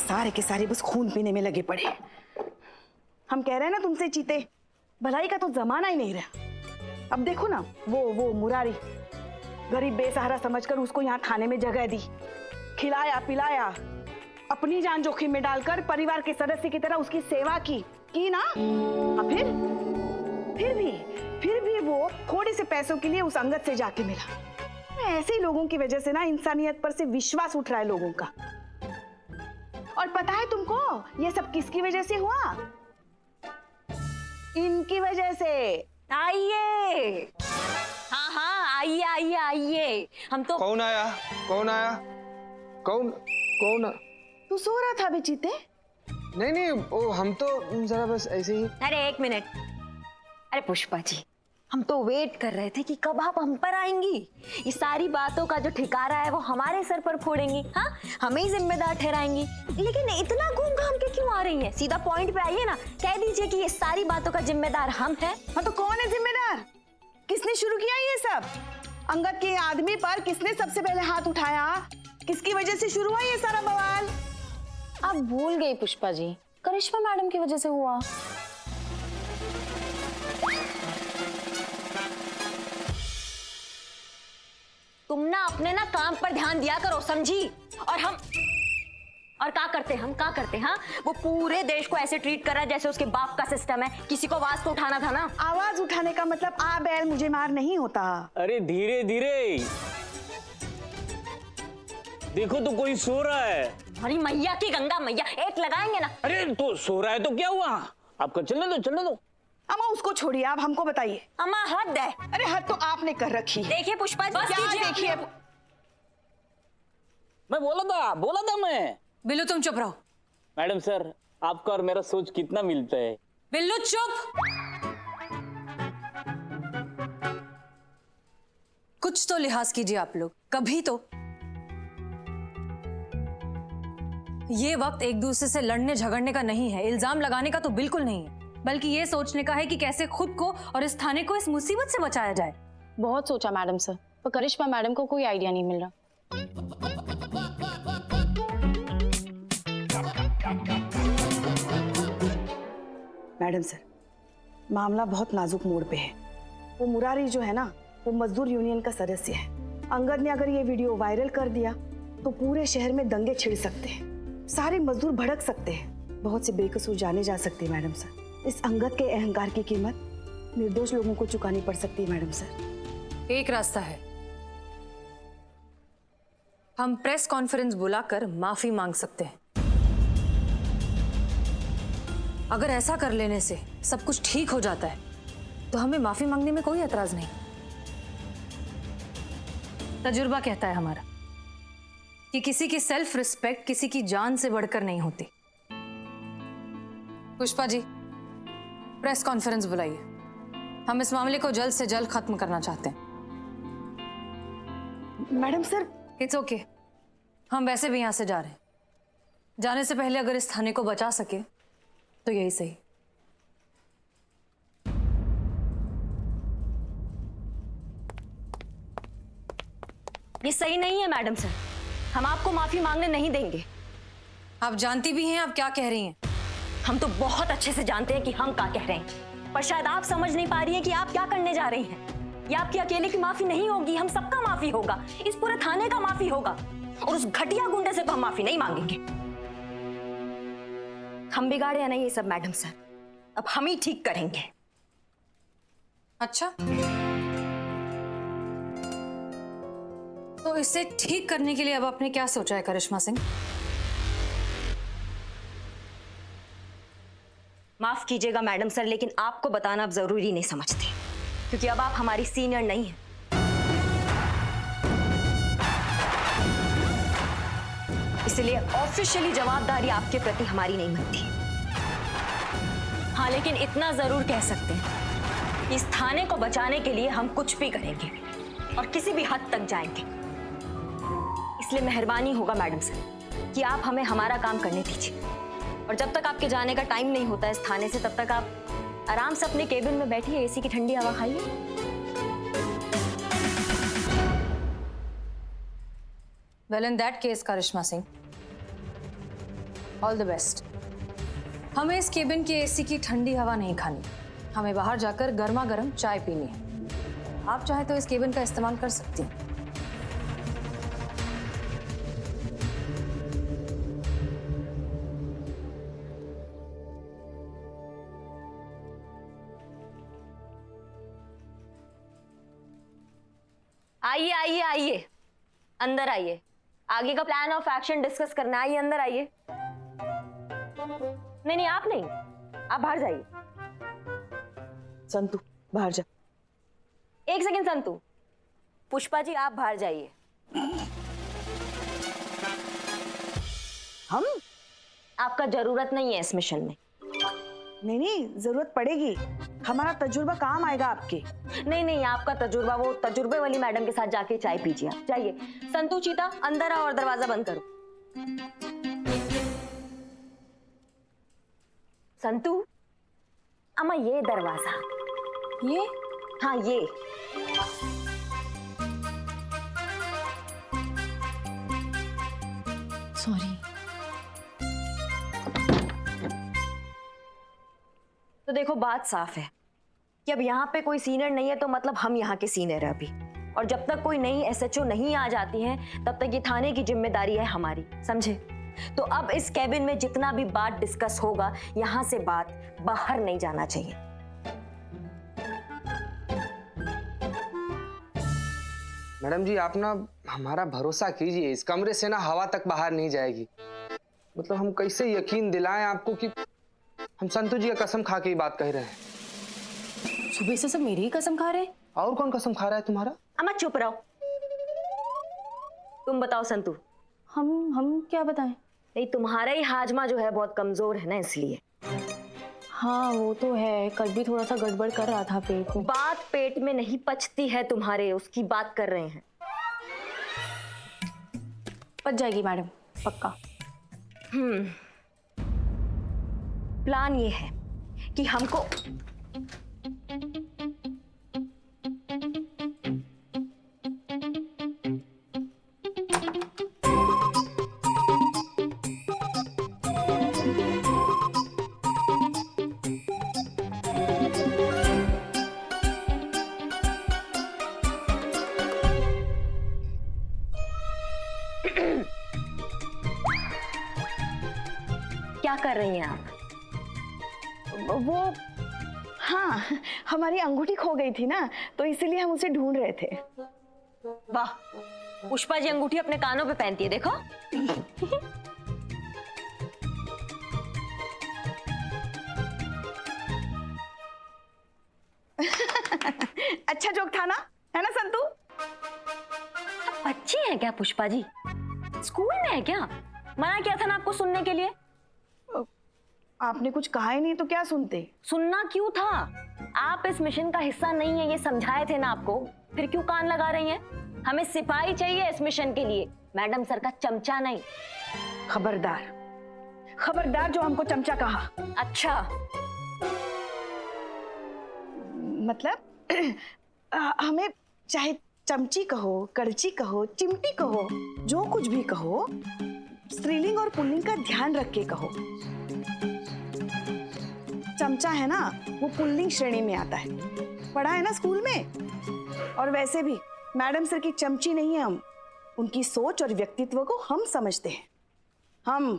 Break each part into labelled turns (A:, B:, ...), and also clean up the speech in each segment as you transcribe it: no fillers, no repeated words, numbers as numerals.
A: सारे के सारे बस खून पीने में लगे पड़े। हम कह रहे हैं ना तुमसे चीते, भलाई का तो जमाना ही नहीं रहा। अब देखो ना, वो मुरारी गरीब बेसहारा समझकर उसको यहाँ थाने में जगह दी, खिलाया पिलाया, अपनी जान जोखिम में डालकर परिवार के सदस्य की तरह उसकी सेवा की ना। फिर भी वो थोड़े से पैसों के लिए उस अंगद से जाके मिला। ऐसे ही लोगों की वजह से ना इंसानियत पर से विश्वास उठ रहा है लोगों का। और पता है तुमको ये सब किसकी वजह से हुआ? इनकी वजह से।
B: आइए, हाँ आइए आइए आइए। हम तो
C: कौन आया? कौन?
A: तू सो रहा था बेचीते?
C: नहीं, ओ हम तो जरा बस ऐसे ही।
B: अरे एक मिनट, अरे पुष्पा जी, हम तो वेट कर रहे थे कि कब आप हम पर आएंगी। ये सारी बातों का जो ठिकारा है वो हमारे सर पर फोड़ेंगी, हाँ हमें ही जिम्मेदार ठहराएंगी। लेकिन इतना घूम घाम के क्यों आ रही हैं? सीधा पॉइंट पे आइए ना, कह दीजिए कि ये सारी बातों का जिम्मेदार हम हैं।
A: हाँ तो कौन है जिम्मेदार? किसने शुरू किया ये सब? अंगद के आदमी पर किसने सबसे पहले हाथ उठाया? किसकी वजह से शुरू हुआ ये सारा बवाल?
D: आप भूल गई पुष्पा जी, करिश्मा मैडम की वजह से हुआ।
B: तुम ना अपने ना काम पर ध्यान दिया करो, समझी? और क्या करते हाँ? वो पूरे देश को ऐसे ट्रीट कर रहा है जैसे उसके बाप का सिस्टम है। किसी को आवाज तो उठाना था ना।
A: आवाज उठाने का मतलब आ बैल मुझे मार नहीं होता।
E: अरे धीरे धीरे देखो तो कोई सो रहा है।
B: हमारी मैया की गंगा मैया, एक लगाएंगे ना।
E: अरे तो सो रहा है तो क्या हुआ? आपको चलने दो।
A: अम्मा उसको छोड़िए, आप हमको बताइए।
B: अम्मा हद है।
A: अरे हद तो आपने कर रखी है।
B: देखिए पुष्पा जी,
A: क्या देखिए?
E: मैं बोला था मैं।
F: बिल्लू तुम चुप रहो।
E: मैडम सर, आपका और मेरा सोच कितना मिलता है।
F: बिल्लू चुप। कुछ तो लिहाज कीजिए आप लोग, कभी तो। ये वक्त एक दूसरे से लड़ने झगड़ने का नहीं है, इल्जाम लगाने का तो बिल्कुल नहीं है, बल्कि ये सोचने का है कि कैसे खुद को और इस थाने को इस मुसीबत से बचाया जाए।
D: बहुत सोचा मैडम सर, पर करिश्मा मैडम को कोई आइडिया नहीं मिल रहा।
A: मैडम सर, मामला बहुत नाजुक मोड़ पे है। वो मुरारी जो है ना, वो मजदूर यूनियन का सदस्य है। अंगद ने अगर ये वीडियो वायरल कर दिया तो पूरे शहर में दंगे छिड़ सकते हैं, सारे मजदूर भड़क सकते हैं, बहुत से बेकसूर जाने जा सकते हैं। मैडम सर, इस अंगद के अहंकार की कीमत निर्दोष लोगों को चुकानी पड़ सकती है। मैडम सर,
F: एक रास्ता है, हम प्रेस कॉन्फ्रेंस बुलाकर माफी मांग सकते हैं। अगर ऐसा कर लेने से सब कुछ ठीक हो जाता है तो हमें माफी मांगने में कोई एतराज नहीं। तजुर्बा कहता है हमारा कि किसी की सेल्फ रिस्पेक्ट किसी की जान से बढ़कर नहीं होती। पुष्पा जी, प्रेस कॉन्फ्रेंस बुलाइए, हम इस मामले को जल्द से जल्द खत्म करना चाहते हैं।
A: मैडम सर,
F: इट्स ओके, हम वैसे भी यहां से जा रहे हैं। जाने से पहले अगर इस थाने को बचा सके तो यही सही।
B: ये सही नहीं है मैडम सर, हम आपको माफी मांगने नहीं देंगे।
F: आप जानती भी हैं आप क्या कह रही हैं।
B: हम तो बहुत अच्छे से जानते हैं कि हम क्या कह रहे हैं, पर शायद आप समझ नहीं पा रही हैं कि आप क्या करने जा रही हैं। ये आपकी अकेले की माफी नहीं होगी, हम सबका माफी होगा, इस पूरे थाने का माफी होगा, और उस घटिया गुंडे से तो हम माफी नहीं मांगेंगे। हम बिगाड़े या नहीं ये सब मैडम सर, अब हम ही ठीक करेंगे।
F: अच्छा, तो इसे ठीक करने के लिए अब आपने क्या सोचा है करिश्मा सिंह?
B: माफ कीजिएगा मैडम सर, लेकिन आपको बताना अब जरूरी नहीं समझते, क्योंकि अब आप हमारी सीनियर नहीं हैं। इसलिए ऑफिशियली जवाबदारी आपके प्रति हमारी नहीं बनती। हाँ, लेकिन इतना जरूर कह सकते हैं, इस थाने को बचाने के लिए हम कुछ भी करेंगे और किसी भी हद तक जाएंगे। इसलिए मेहरबानी होगा मैडम सर कि आप हमें हमारा काम करने दीजिए, और जब तक आपके जाने का टाइम नहीं होता इस थाने से, तब तक आप आराम से अपने केबिन में बैठिए, एसी की ठंडी हवा खाइए।
F: Well in that case Karishma Singh, all the best. हमें इस केबिन के एसी की ठंडी हवा नहीं खानी, हमें बाहर जाकर गर्मा गर्म चाय पीनी है। आप चाहे तो इस केबिन का इस्तेमाल कर सकती हैं।
B: आइए आइए आइए, अंदर आइए। आगे का प्लान ऑफ एक्शन डिस्कस करना है। आइए अंदर आइए। नहीं आप नहीं, आप बाहर जाइए।
A: संतु बाहर जा।
B: एक सेकंड संतु, पुष्पा जी आप बाहर जाइए।
A: हम
B: आपका जरूरत नहीं है इस मिशन में।
A: नहीं, जरूरत पड़ेगी। हमारा तजुर्बा काम आएगा आपके।
B: नहीं आपका तजुर्बा वो तजुर्बे वाली मैडम के साथ जाके चाय पीजिए। आप जाइए। संतु चीता अंदर आओ और दरवाजा बंद करो। संतु अम्मा ये दरवाजा,
F: ये
B: हाँ ये।
D: सॉरी।
B: तो देखो बात साफ है कि अब यहाँ पे कोई सीनियर नहीं है तो मतलब हम यहाँ के सीनियर है अभी। और जब तक कोई नई एसएचओ नहीं आ जाती है तब तक ये थाने की जिम्मेदारी है हमारी, समझे? तो अब इस कैबिन में जितना भी बात डिस्कस होगा यहाँ से बात बाहर नहीं जाना चाहिए।
C: मैडम जी आप ना हमारा भरोसा कीजिए, इस कमरे से ना हवा तक बाहर नहीं जाएगी। मतलब हम कैसे यकीन दिलाएं आपको कि हम संतु जी का कसम खा के ये बात कह रहे हैं।
F: सुबह से सब मेरी ही कसम खा रहे हैं।
C: और कौन कसम खा रहा है तुम्हारा?
B: अम्मा चुप रहो। तुम बताओ संतु।
D: हम क्या बताएं?
B: नहीं तुम्हारा ही हाजमा जो है बहुत कमजोर है ना, इसलिए।
D: हाँ वो तो है, कल भी थोड़ा सा गड़बड़ कर रहा था पेट में।
B: बात पेट में नहीं पचती है तुम्हारे, उसकी बात कर रहे हैं।
D: पच जाएगी मैडम, पक्का।
B: प्लान ये है कि हमको क्या कर रही हैं आप?
A: वो हाँ, हमारी अंगूठी खो गई थी ना, तो इसीलिए हम उसे ढूंढ रहे थे।
B: वाह, पुष्पा जी अंगूठी अपने कानों पे पहनती है, देखो।
A: अच्छा जोक था ना, है ना संतु?
B: बच्ची है क्या पुष्पा जी? स्कूल में है क्या? मना किया था ना आपको सुनने के लिए।
A: आपने कुछ कहा ही नहीं तो क्या सुनते?
B: सुनना क्यों था? आप इस मिशन का हिस्सा नहीं है ये समझाए थे ना आपको, फिर क्यों कान लगा रही हैं? हमें सिपाही चाहिए इस मिशन के लिए, मैडम सर का चमचा नहीं।
A: खबरदार, खबरदार जो हमको चमचा कहा।
B: अच्छा
A: मतलब हमें चाहे चमची कहो, कड़ची कहो, चिमटी कहो, जो कुछ भी कहो, स्त्रीलिंग और पुल्लिंग का ध्यान रख के कहो। चमचा है ना, वो पुल्लिंग श्रेणी में आता है, पढ़ा है ना स्कूल में। और वैसे भी मैडम सर की चमची नहीं है हम, उनकी सोच और व्यक्तित्व को हम समझते हैं। हम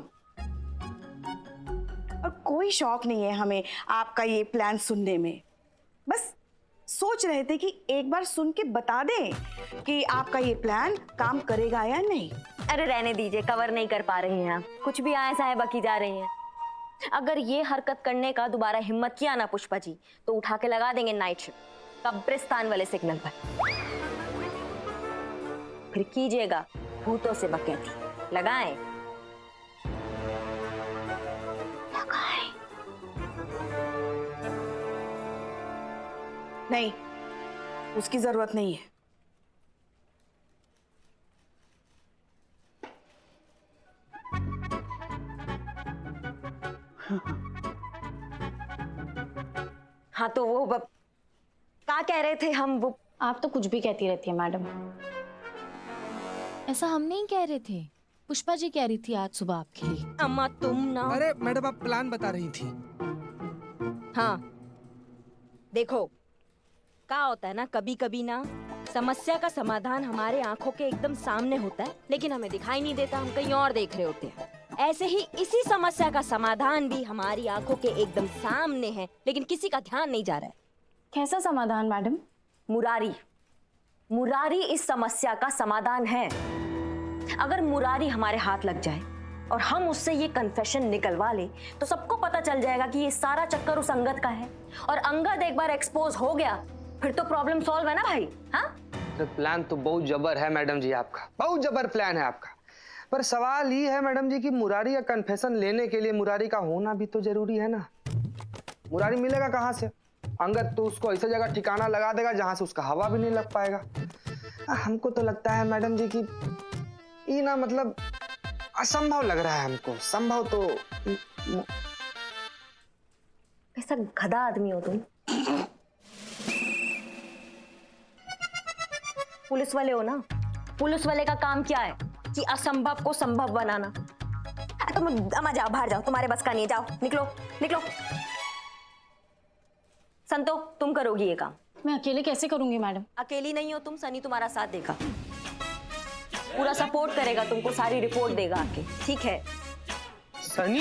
A: और कोई शौक नहीं है हमें आपका ये प्लान सुनने में। बस सोच रहे थे कि एक बार सुन के बता दें कि आपका ये प्लान काम करेगा या नहीं।
B: अरे रहने दीजिए, कवर नहीं कर पा रही हैं आप, कुछ भी आए साए बकी जा रही हैं। अगर ये हरकत करने का दोबारा हिम्मत किया ना पुष्पा जी, तो उठा के लगा देंगे नाइट शिफ्ट कब्रिस्तान वाले सिग्नल पर। फिर कीजिएगा भूतों से बकैती। लगाएं लगाएं।
A: नहीं, उसकी जरूरत नहीं है।
B: हाँ तो वो क्या कह रहे थे हम? वो
D: आप तो कुछ भी कहती रहती है मैडम।
G: ऐसा हम नहीं कह रहे थे।
D: पुष्पा जी कह रही थी आज सुबह आपके लिए।
B: अम्मा तुम ना।
C: अरे मैडम आप प्लान बता रही थी।
B: हाँ देखो, क्या होता है ना, कभी कभी ना समस्या का समाधान हमारे आंखों के एकदम सामने होता है, लेकिन हमें दिखाई नहीं देता, हम कहीं और देख रहे होते हैं। ऐसे ही इसी समस्या का समाधान भी हमारी आंखों के एकदम सामने है, लेकिन किसी का ध्यान नहीं जा रहा है।
D: कैसा समाधान मैडम?
B: मुरारी, मुरारी इस समस्या का समाधान है। अगर मुरारी हमारे हाथ लग जाए और हम उससे ये कन्फेशन निकलवा ले तो सबको पता चल जाएगा कि ये सारा चक्कर उस अंगद का है, और अंगद एक बार एक्सपोज हो गया फिर तो प्रॉब्लम सॉल्व है ना भाई। हाँ,
C: प्लान तो बहुत जबर है मैडम जी आपका, बहुत जबर प्लान है आपका। पर सवाल ये है मैडम जी कि मुरारी का कन्फेशन लेने के लिए मुरारी का होना भी तो जरूरी है ना। मुरारी मिलेगा कहाँ से? अंगद तो उसको ऐसा जगह ठिकाना लगा देगा जहां से उसका हवा भी नहीं लग पाएगा। हमको तो लगता है मैडम जी कि ये ना मतलब असंभव लग रहा है हमको। संभव तो
B: ऐसा गधा आदमी हो तुम। पुलिस वाले हो ना, पुलिस वाले का काम क्या है कि असंभव को संभव बनाना। तुम अम्मा जाओ, बाहर जाओ, तुम्हारे बस का नहीं है, जाओ, निकलो निकलो। संतो तुम करोगी ये काम।
D: मैं अकेले कैसे करूंगी मैडम?
B: अकेली नहीं हो तुम, सनी तुम्हारा साथ देगा, पूरा सपोर्ट करेगा तुमको, सारी रिपोर्ट देगा आके, ठीक है?
C: सनी,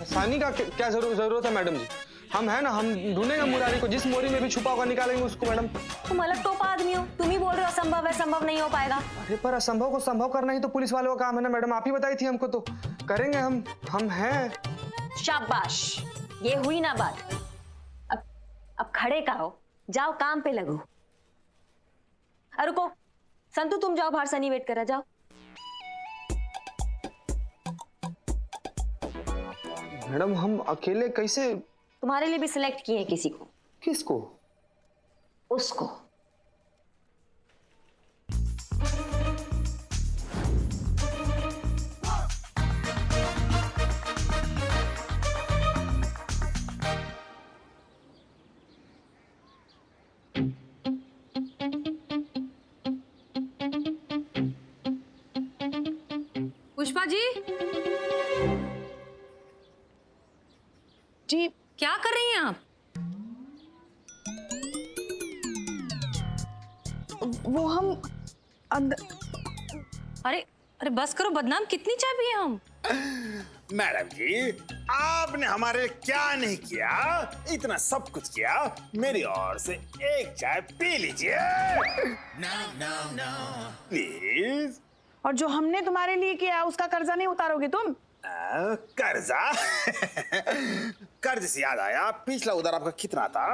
C: सनी का क्या जरूरत है मैडम जी? हम है ना, हम ढूंढेंगे मुरारी को, जिस मोरी में भी छुपा होगा निकालेंगे उसको मैडम।
B: तुम अलग टोपा आदमी हो, तुम ही बोल रहे हो असंभव है, संभव नहीं हो पाएगा।
C: अरे पर असंभव को संभव करना ही तो पुलिस वालों का काम है ना मैडम, आप ही बताई थी हमको, तो करेंगे हम हैं।
B: शाबाश, ये हुई ना बात। अब खड़े का हो, जाओ काम पे लगो। रुको संतु, तुम जाओ बाहर, सनी वेट कर रहा, जाओ।
C: मैडम हम अकेले कैसे?
B: तुम्हारे लिए भी सिलेक्ट किए हैं किसी को।
C: किसको?
B: उसको।
F: पुष्पा जी,
A: जी
F: क्या कर रही हैं आप?
A: वो हम अंदर।
F: अरे अरे बस करो, बदनाम कितनी चाय पिए हम?
G: मैडम जी, आपने हमारे लिए क्या नहीं किया, इतना सब कुछ किया। मेरी ओर से एक चाय पी लीजिए प्लीज।
A: और जो हमने तुम्हारे लिए किया उसका कर्जा नहीं उतारोगे तुम?
G: कर्जा? कर्ज से याद आया, पिछला उधार आपका कितना था?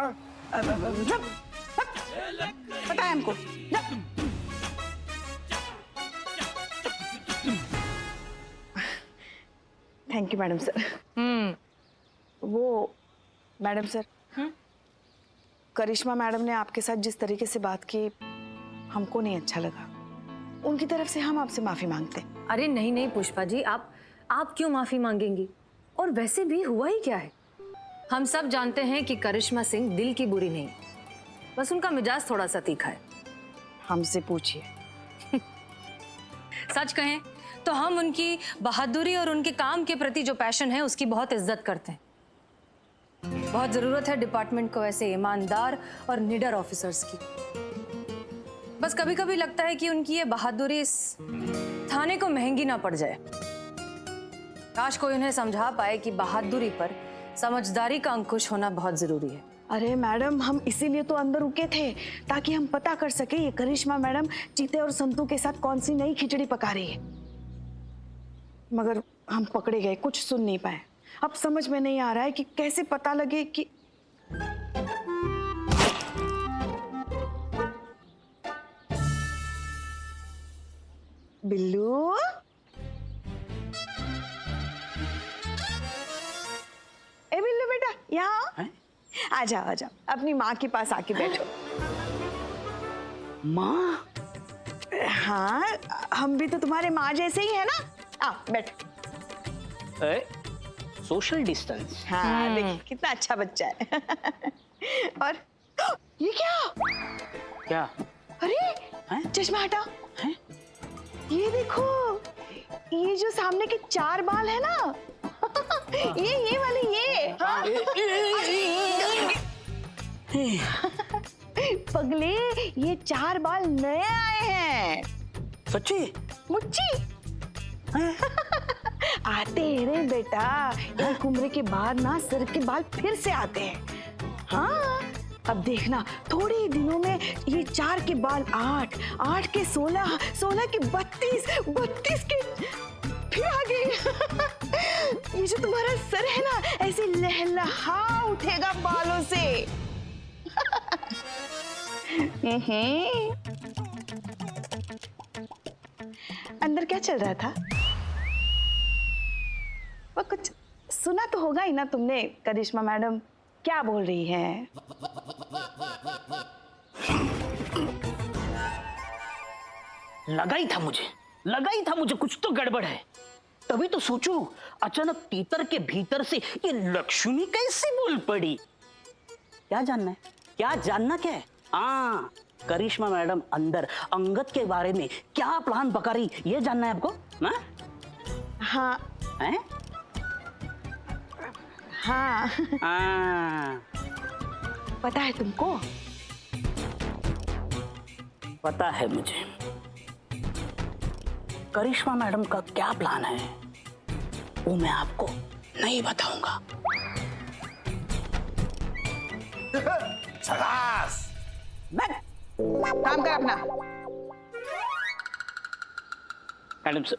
A: पता है हमको। Thank you madam sir. वो मैडम सर, करिश्मा मैडम ने आपके साथ जिस तरीके से बात की हमको नहीं अच्छा लगा। उनकी तरफ से हम आपसे माफी मांगते हैं।
F: अरे नहीं नहीं पुष्पा जी, आप क्यों माफी मांगेंगी? और वैसे भी हुआ ही क्या है? हम सब जानते हैं कि करिश्मा सिंह दिल की बुरी नहीं, बस उनका मिजाज थोड़ा सा तीखा है।
A: हमसे पूछिए।
F: सच कहें तो हम उनकी बहादुरी और उनके काम के प्रति जो पैशन है उसकी बहुत इज्जत करते हैं। बहुत जरूरत है डिपार्टमेंट को ऐसे ईमानदार और निडर ऑफिसर्स की। बस कभी कभी लगता है कि उनकी ये बहादुरी इस थाने को महंगी ना पड़ जाए। काश कोई उन्हें समझा पाए कि बहादुरी पर समझदारी का अंकुश होना बहुत जरूरी है।
A: अरे मैडम, हम इसीलिए तो अंदर रुके थे ताकि हम पता कर सके ये करिश्मा मैडम चीते और संतू के साथ कौन सी नई खिचड़ी पका रही है। मगर हम पकड़े गए, कुछ सुन नहीं पाए। अब समझ में नहीं आ रहा है कि कैसे पता लगे कि बिल्लू, ए बिल्लू बेटा, यहाँ आ जाओ आ जाओ, अपनी माँ के पास आके बैठो।
H: माँ?
A: हाँ, हम भी तो तुम्हारे माँ जैसे ही है ना। आ बैठो।
H: Social distance.
A: हाँ देखिए कितना अच्छा बच्चा है। और ये क्या?
H: क्या?
A: अरे चश्मा हटा।
H: हैं?
A: ये देखो, ये जो सामने के 4 बाल है ना, ये वाले ये, हाँ? पगले, ये 4 बाल नए आए हैं।
H: सच्ची?
A: मुच्ची आते हैं रे बेटा, एक उम्र के बाद ना सिर के बाल फिर से आते हैं। हाँ, अब देखना थोड़े ही दिनों में ये 4 के बाल 8, 8 के 16, 16 के 32, 32 के फिर आ गए। ये जो तुम्हारा सर है ना, ऐसे लहलहा उठेगा बालों से। अंदर क्या चल रहा था? वो कुछ सुना तो होगा ही ना तुमने, करिश्मा मैडम क्या बोल रही हैं?
H: लगा ही था मुझे कुछ तो गड़बड़ है। तभी तो सोचूं, अचानक तीतर के भीतर से ये लक्ष्मी कैसे बोल पड़ी। क्या जानना क्या है? हाँ, करिश्मा मैडम अंदर अंगद के बारे में क्या प्लान पका रही, ये जानना है आपको?
A: हाँ
H: हैं?
A: हाँ पता है तुमको?
H: पता है मुझे। करिश्मा मैडम का क्या प्लान है वो मैं आपको नहीं बताऊंगा।
G: शाबाश।
A: काम कर अपना।
H: मैडम सर,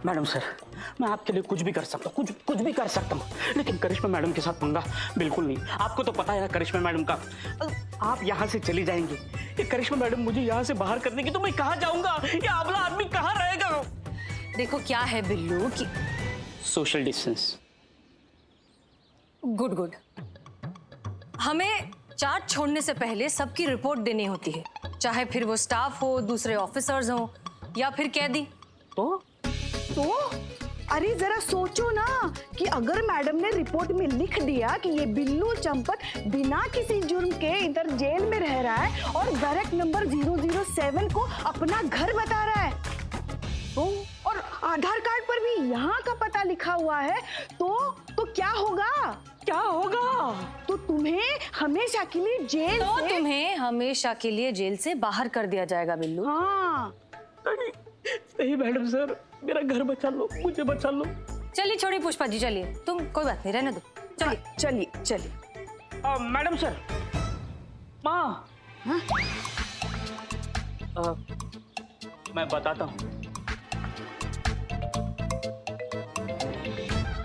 H: मैडम सर, मैं आपके लिए कुछ भी कर सकता हूँ, कुछ भी कर सकता हूँ, लेकिन करिश्मा मैडम के साथ पंगा बिल्कुल नहीं। आपको तो पता है ना करिश्मा मैडम का। आप यहाँ से चली जाएंगी, ये करिश्मा मैडम मुझे यहाँ से बाहर कर देंगी तो मैं कहाँ जाऊंगा? ये अबला आदमी कहाँ रहेगा?
F: देखो क्या है बिल्लू कि
H: सोशल डिस्टेंस।
F: गुड। हमें चार्ट छोड़ने से पहले सबकी रिपोर्ट देनी होती है, चाहे फिर वो स्टाफ हो, दूसरे ऑफिसर्स हो या फिर कैदी।
A: तो अरे जरा सोचो ना कि अगर मैडम ने रिपोर्ट में लिख दिया कि ये बिल्लू चंपत बिना किसी जुर्म के इधर जेल में रह रहा है और बैरक नंबर 007 को अपना घर बता रहा है, तो और आधार कार्ड पर भी यहाँ का पता लिखा हुआ है, तो क्या होगा? तो तुम्हें हमेशा के लिए
F: तुम्हें हमेशा के लिए जेल से बाहर कर दिया जाएगा बिल्लू।
A: हाँ
H: नहीं मैडम सर, मेरा घर बचा लो, मुझे बचा लो।
F: चलिए छोड़िए पुष्पा जी, चलिए, तुम कोई बात नहीं, रहने दो,
A: चलिए।
H: मैडम सर, माँ, मैं बताता हूँ,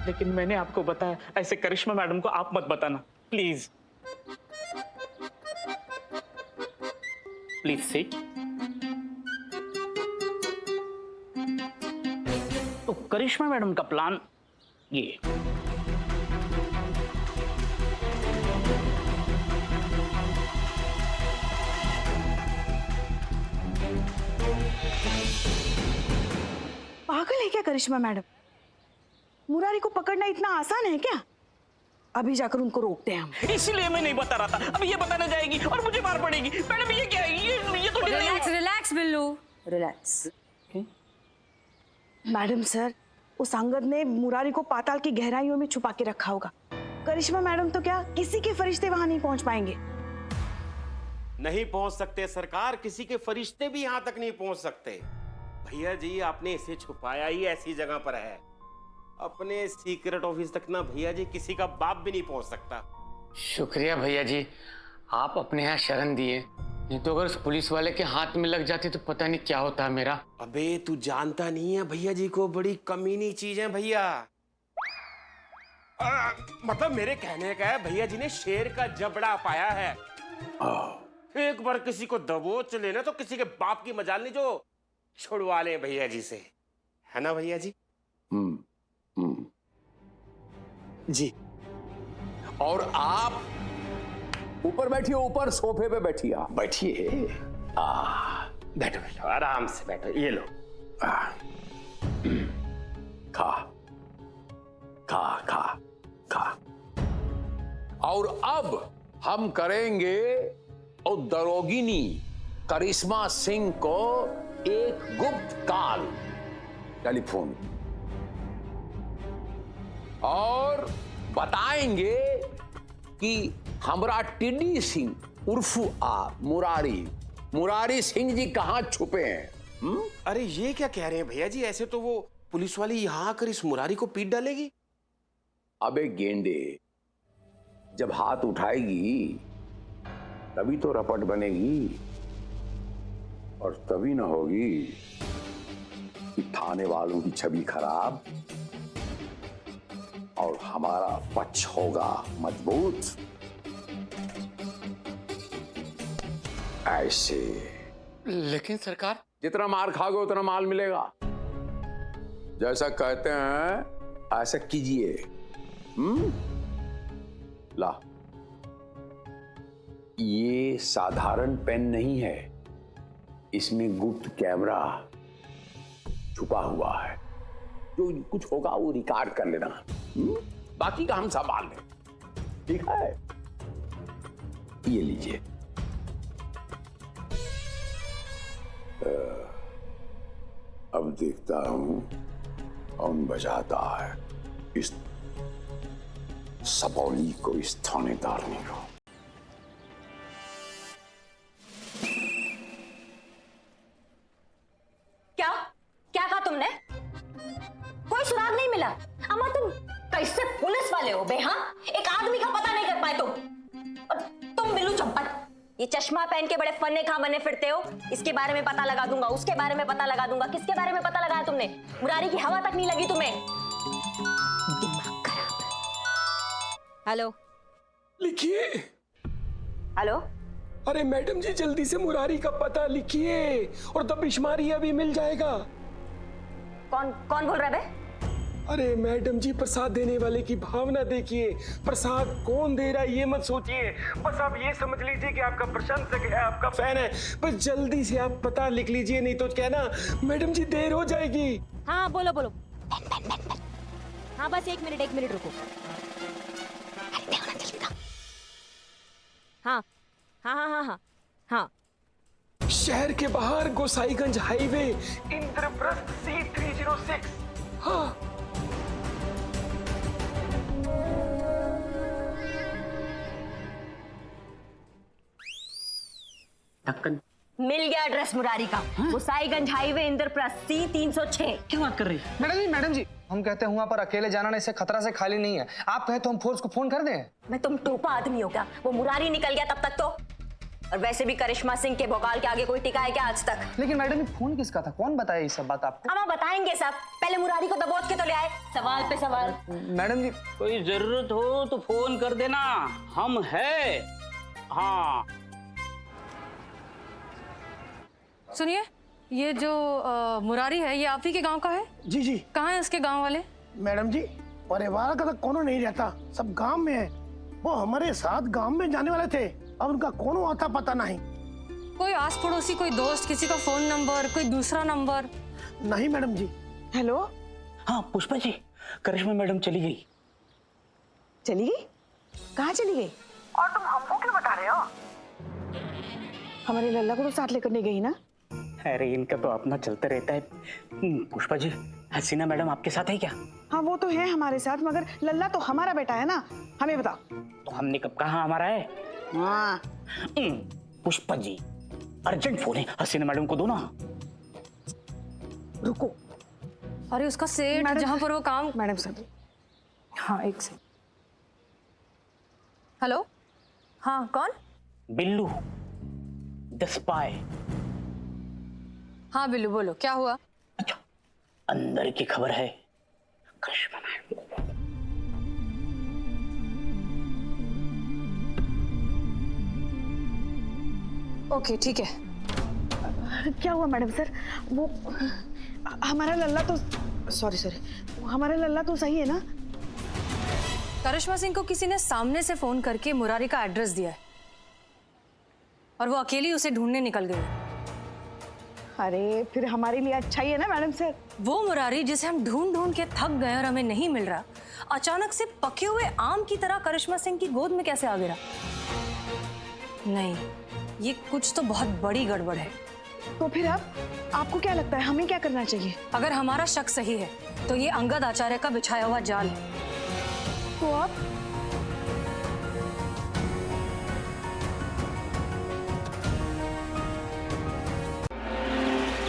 H: लेकिन मैंने आपको बताया, ऐसे करिश्मा मैडम को आप मत बताना, प्लीज सिट। तो करिश्मा मैडम का प्लान ये।
A: पागल है क्या करिश्मा मैडम? मुरारी को पकड़ना इतना आसान है क्या? अभी जाकर उनको रोकते हैं हम।
H: इसलिए मैं नहीं बता रहा था, अभी ये बताने जाएगी और मुझे मार पड़ेगी। मैडम ये क्या है? ये तो
F: relax Billu, relax.
A: Madam sir, उस अंगद ने मुरारी को पाताल की गहराइयों में छुपा के रखा होगा। करिश्मा मैडम तो क्या किसी के फरिश्ते वहां नहीं पहुंच पाएंगे।
I: नहीं पहुंच सकते सरकार, किसी के फरिश्ते भी यहां तक नहीं पहुंच सकते। भैया जी, आपने इसे छुपाया ही ऐसी जगह पर है, अपने सीक्रेट ऑफिस तक ना भैया जी किसी का बाप भी नहीं पहुंच सकता।
C: शुक्रिया भैया जी, आप अपने यहाँ शरण दिए, नहीं तो अगर उस पुलिस वाले के हाथ में लग जाती तो पता नहीं क्या होता मेरा।
I: अबे तू जानता नहीं है भैया जी को, बड़ी कमीनी चीज है भैया। मतलब मेरे कहने का है, भैया जी ने शेर का जबड़ा पाया है। एक बार किसी को दबोच लेना तो किसी के बाप की मजाल नहीं जो छुड़वा ले भैया जी से, है ना भैया जी?
G: जी। और आप ऊपर बैठिए, ऊपर सोफे पे बैठिए, आप बैठिए।
I: बैठो बैठो, आराम से बैठो, ये लो।
G: खा खा खा खा। और अब हम करेंगे और दरोगिनी
J: करिश्मा सिंह को एक गुप्त कॉल टेलीफोन और बताएंगे कि हमरा टिड्डी सिंह उर्फ मुरारी सिंह जी कहां छुपे हैं।
I: अरे ये क्या कह रहे हैं भैया जी? ऐसे तो वो पुलिस वाली यहां आकर इस मुरारी को पीट डालेगी।
J: अबे गेंडे, जब हाथ उठाएगी तभी तो रपट बनेगी, और तभी ना होगी कि थाने वालों की छवि खराब और हमारा पक्ष होगा मजबूत। ऐसे
I: लेकिन सरकार,
J: जितना मार खाओगे उतना माल मिलेगा। जैसा कहते हैं ऐसा कीजिए। ला, ये साधारण पेन नहीं है, इसमें गुप्त कैमरा छुपा हुआ है। जो कुछ होगा वो रिकॉर्ड कर लेना। बाकी का हम संभाल लें, ठीक है? ये लीजिए। अब देखता हूं कौन बजाता है इस सबौली को, इस थानेदारनी को।
B: क्या क्या कहा तुमने? कोई सुराग नहीं मिला? अम्मा तुम कैसे पुलिस वाले हो बे? हाँ, एक आदमी का पता नहीं कर पाए तुम। और तुम बिल्लू चंपट, ये चश्मा पहन के बड़े फन्ने खा बने फिरते हो। इसके बारे में पता लगा दूंगा, उसके बारे में पता लगा दूंगा। किसके बारे में पता लगाया तुमने? मुरारी की हवा तक नहीं लगी तुम्हें। दिमाग खराब। हेलो,
K: लिखिए।
B: हेलो।
K: अरे मैडम जी, जल्दी से मुरारी का पता लिखिए और दबिशमारी अभी मिल जाएगा।
B: कौन कौन बोल रहा है बे?
K: अरे मैडम जी, प्रसाद देने वाले की भावना देखिए। प्रसाद कौन दे रहा है ये मत सोचिए, बस आप ये समझ लीजिए कि आपका प्रशंसक है, आपका फैन है। बस जल्दी से आप पता लिख लीजिए, नहीं तो क्या ना मैडम जी देर हो जाएगी।
B: हाँ बोलो बोलो। हाँ बस एक मिनट रुको। हाँ हाँ हाँ हाँ हाँ हाँ।
K: शहर के बाहर गोसाईगंज हाईवे, इंद्रप्रस्थ C306। हाँ,
B: मिल गया एड्रेस मुरारी का। Gosaiganj highway, Indraprastha, C306।
H: क्या बात कर रही है?
C: मैडम जी, हम कहते हैं वहां पर अकेले जाना ना, इससे खतरा से खाली नहीं है। आप कहे तो हम फोर्स को फोन कर दें।
B: मैं तुम टोपा आदमी हो क्या? वो मुरारी निकल गया तब तक तो। और वैसे भी करिश्मा सिंह के भोकाल के आगे कोई टिका है क्या आज तक?
C: लेकिन मैडम जी, फोन किसका था? कौन बताया ये सब बात आपको?
B: हम बताएंगे सब। पहले मुरारी को दबोच के तो ले आए। सवाल पे सवाल।
C: मैडम जी,
H: कोई जरूरत हो तो फोन कर देना, हम है। हाँ
F: सुनिए, ये जो मुरारी है, ये आप ही के गांव का है?
L: जी जी।
F: कहाँ है उसके गांव वाले?
L: मैडम जी, परिवार का तो कोनो नहीं रहता, सब गांव में है। वो हमारे साथ गांव में जाने वाले थे, अब उनका कौन आता पता नहीं।
F: कोई आस पड़ोसी, कोई दोस्त, किसी का फोन नंबर, कोई दूसरा नंबर?
L: नहीं मैडम जी।
A: हेलो।
H: हाँ पुष्पा जी, करिश्मा मैडम चली गई।
A: चली गई? कहाँ चली गई? और तुम हमको क्यों बता रहे हो? हमारे लल्ला को तो साथ लेकर नहीं गई ना?
H: अरे इनका तो अपना चलता रहता है। पुष्पा जी, हसीना मैडम आपके साथ है क्या?
A: हाँ वो तो है हमारे साथ, मगर लल्ला तो हमारा बेटा है ना, हमें बताओ।
H: तो हमने कब कहा हमारा है?
A: हाँ।
H: पुष्पा जी, अर्जेंट फोन है, हसीना मैडम को दो ना।
A: रुको।
F: अरे उसका सेठ जहाँ पर वो काम।
A: Madam sir.
F: हाँ एक सेकंड। हेलो। हाँ कौन?
H: Billu the spy.
F: हाँ बिल्लू बोलो, क्या हुआ?
H: अच्छा, अंदर की खबर है, करिश्मा मैडम।
F: ओके ठीक है।
A: क्या हुआ मैडम सर? वो हमारा लल्ला तो सॉरी हमारा लल्ला तो सही है ना?
F: करिश्मा सिंह को किसी ने सामने से फोन करके मुरारी का एड्रेस दिया है और वो अकेली उसे ढूंढने निकल गई।
A: अरे फिर हमारे लिए अच्छा ही है ना मैडम सर।
F: वो मुरारी जिसे हम ढूंढ ढूंढ के थक गए और हमें नहीं मिल रहा, अचानक से पके हुए आम की तरह करिश्मा सिंह की गोद में कैसे आ गिरा? नहीं, ये कुछ तो बहुत बड़ी गड़बड़ है।
A: तो फिर अब आपको क्या लगता है हमें क्या करना चाहिए?
F: अगर हमारा शक सही है तो ये अंगद आचार्य का बिछाया हुआ जाल है।
A: तो अब